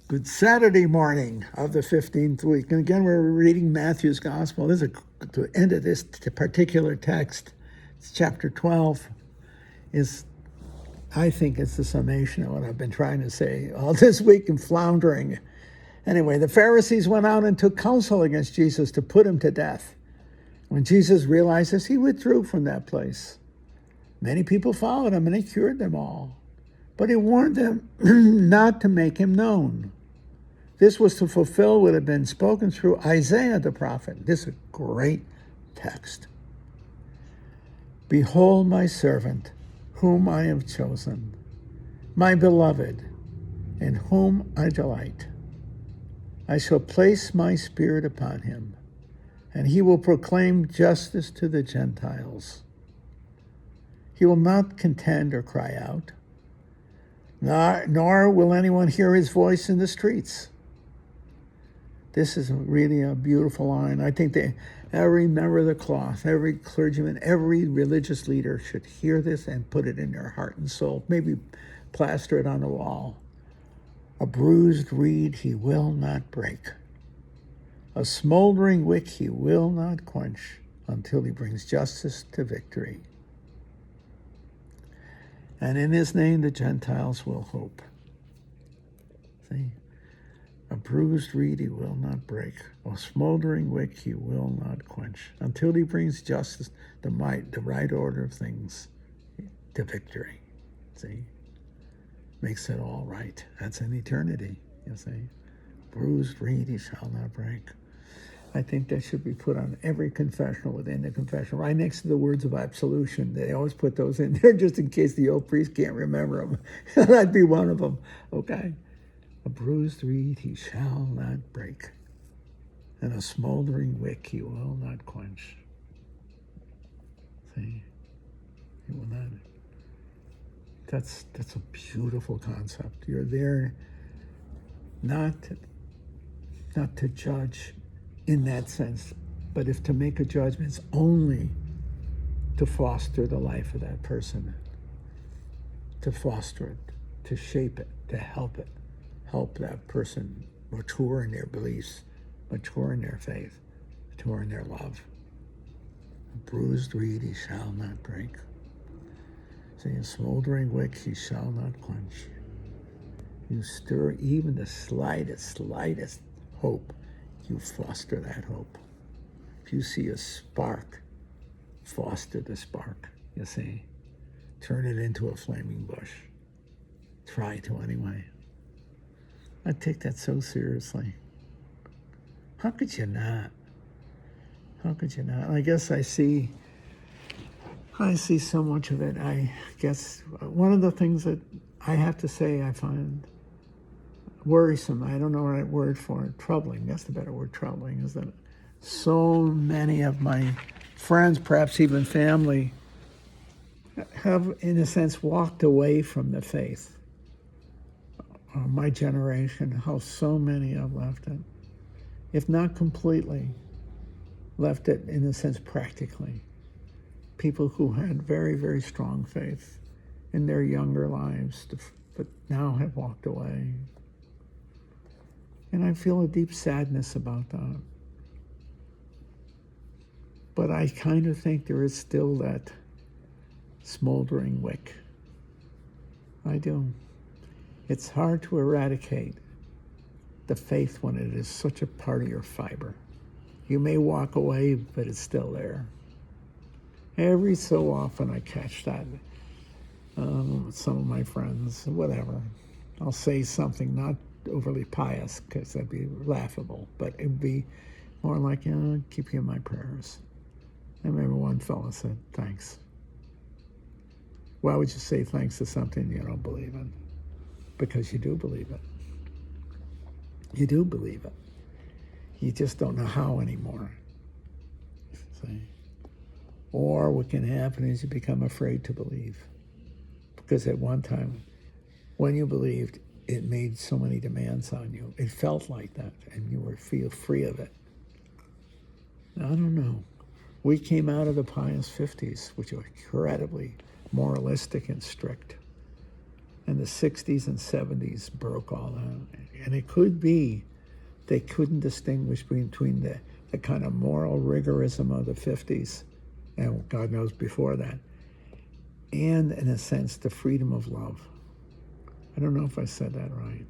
Good Saturday morning of the 15th week. And again, we're reading Matthew's Gospel. This is the end of this particular text. It's chapter 12. I think it's the summation of what I've been trying to say all this week and floundering. Anyway, the Pharisees went out and took counsel against Jesus to put him to death. When Jesus realized this, he withdrew from that place. Many people followed him and he cured them all. But he warned them not to make him known. This was to fulfill what had been spoken through Isaiah the prophet. This is a great text. Behold my servant, whom I have chosen, my beloved, in whom I delight. I shall place my spirit upon him, and he will proclaim justice to the Gentiles. He will not contend or cry out, nor will anyone hear his voice in the streets. This is really a beautiful line. I think every member of the cloth, every clergyman, every religious leader should hear this and put it in their heart and soul. Maybe plaster it on the wall. A bruised reed he will not break. A smoldering wick he will not quench until he brings justice to victory. And in his name the Gentiles will hope. See? A bruised reed he will not break. A smoldering wick he will not quench until he brings justice, the right order of things to victory. See? Makes it all right. That's in eternity, you see. Bruised reed he shall not break. I think that should be put on every confessional within the confessional, right next to the words of absolution. They always put those in there just in case the old priest can't remember them. That'd be one of them, okay? A bruised reed he shall not break, and a smoldering wick he will not quench. See? He will not. That's a beautiful concept. You're there not to judge in that sense, but if to make a judgment is only to foster the life of that person, to foster it, to shape it, to help that person mature in their beliefs, mature in their faith, mature in their love. A bruised reed he shall not break. See, a smoldering wick he shall not quench. You stir even the slightest hope, you foster that hope. If you see a spark, foster the spark, you see. Turn it into a flaming bush. Try to anyway. I take that so seriously. How could you not? How could you not? I guess I see so much of it. I guess one of the things that I have to say I find worrisome, I don't know the right word for it, troubling, that's the better word, troubling, is that so many of my friends, perhaps even family, have, in a sense, walked away from the faith. My generation, how so many have left it, if not completely, left it in a sense practically. People who had very, very strong faith in their younger lives, but now have walked away. And I feel a deep sadness about that. But I kind of think there is still that smoldering wick. I do. It's hard to eradicate the faith when it is such a part of your fiber. You may walk away, but it's still there. Every so often I catch that. Some of my friends, whatever. I'll say something not overly pious because that'd be laughable, but it'd be more like, keep you in my prayers. I remember one fellow said, thanks. Why would you say thanks to something you don't believe in? Because you do believe it. You do believe it. You just don't know how anymore. See? Or what can happen is you become afraid to believe. Because at one time, when you believed, it made so many demands on you. It felt like that, and you feel free of it. I don't know. We came out of the pious 50s, which were incredibly moralistic and strict. And the 60s and 70s broke all that. And it could be they couldn't distinguish between the kind of moral rigorism of the 50s, and God knows before that, and, in a sense, the freedom of love. I don't know if I said that right.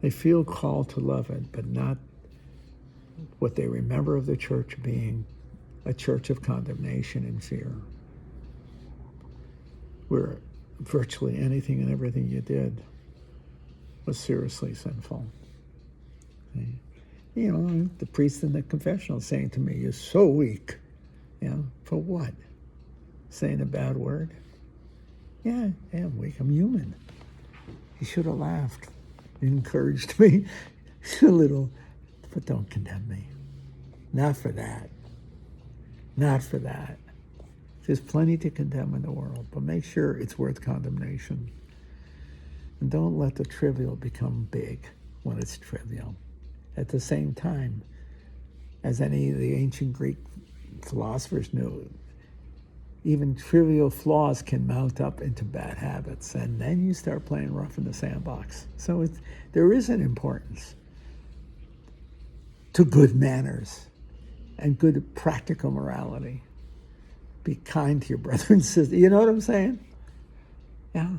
They feel called to love it, but not what they remember of the church being a church of condemnation and fear, where virtually anything and everything you did was seriously sinful. You know, the priest in the confessional saying to me, "You're so weak." You know, for what? Saying a bad word? Yeah, I'm weak. I'm human. He should have laughed. He encouraged me a little, but don't condemn me. Not for that. Not for that. There's plenty to condemn in the world, but make sure it's worth condemnation. And don't let the trivial become big when it's trivial. At the same time, as any of the ancient Greek philosophers knew, even trivial flaws can mount up into bad habits, and then you start playing rough in the sandbox. So there is an importance to good manners and good practical morality. Be kind to your brother and sister. You know what I'm saying? Yeah.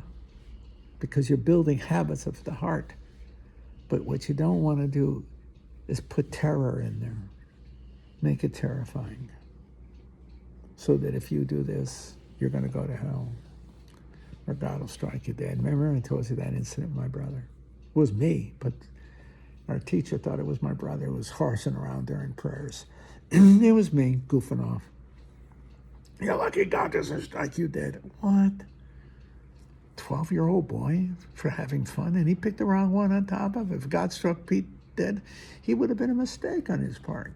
Because you're building habits of the heart. But what you don't want to do is put terror in there. Make it terrifying. So that if you do this, you're going to go to hell. Or God will strike you dead. Remember I told you that incident with my brother? It was me, but our teacher thought it was my brother who was horsing around during prayers. It was me goofing off. You're lucky God doesn't strike you dead. What? 12-year-old boy for having fun, and he picked the wrong one on top of it. If God struck Pete dead, he would have been a mistake on his part.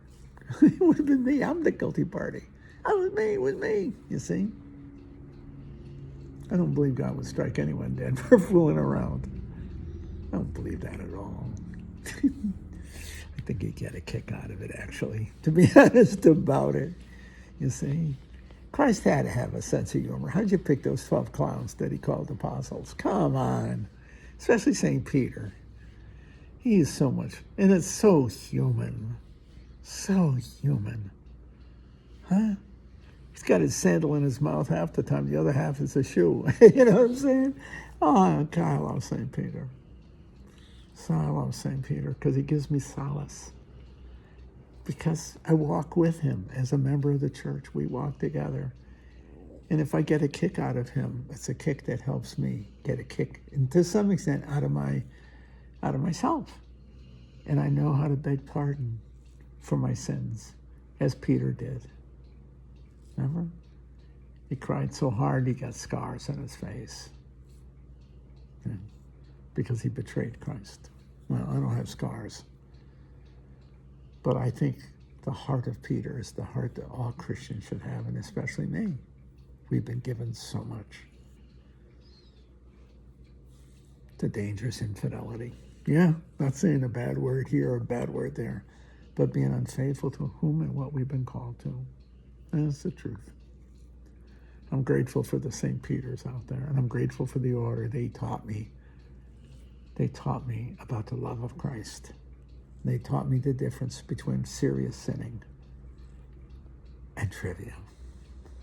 It would have been me. I'm the guilty party. It was me, you see. I don't believe God would strike anyone dead for fooling around. I don't believe that at all. I think he'd get a kick out of it, actually, to be honest about it, you see. Christ had to have a sense of humor. How'd you pick those 12 clowns that he called apostles? Come on. Especially St. Peter. He is so much, and it's so human. So human. Huh? He's got his sandal in his mouth half the time. The other half is a shoe. You know what I'm saying? Oh, God, I love St. Peter. So I love St. Peter because he gives me solace. Because I walk with him as a member of the church. We walk together. And if I get a kick out of him, it's a kick that helps me get a kick, and to some extent, out of myself. And I know how to beg pardon for my sins, as Peter did. Remember? He cried so hard he got scars on his face. Yeah. Because he betrayed Christ. Well, I don't have scars. But I think the heart of Peter is the heart that all Christians should have, and especially me. We've been given so much. The dangerous infidelity. Yeah, not saying a bad word here or a bad word there, but being unfaithful to whom and what we've been called to. That's the truth. I'm grateful for the St. Peters out there, and I'm grateful for the order. They taught me about the love of Christ. They taught me the difference between serious sinning and trivial.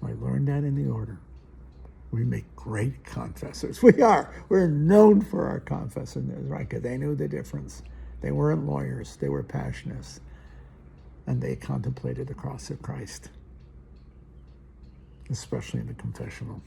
I learned that in the order. We make great confessors. We are. We're known for our confessors, right? Because they knew the difference. They weren't lawyers. They were passionists. And they contemplated the cross of Christ, especially in the confessional.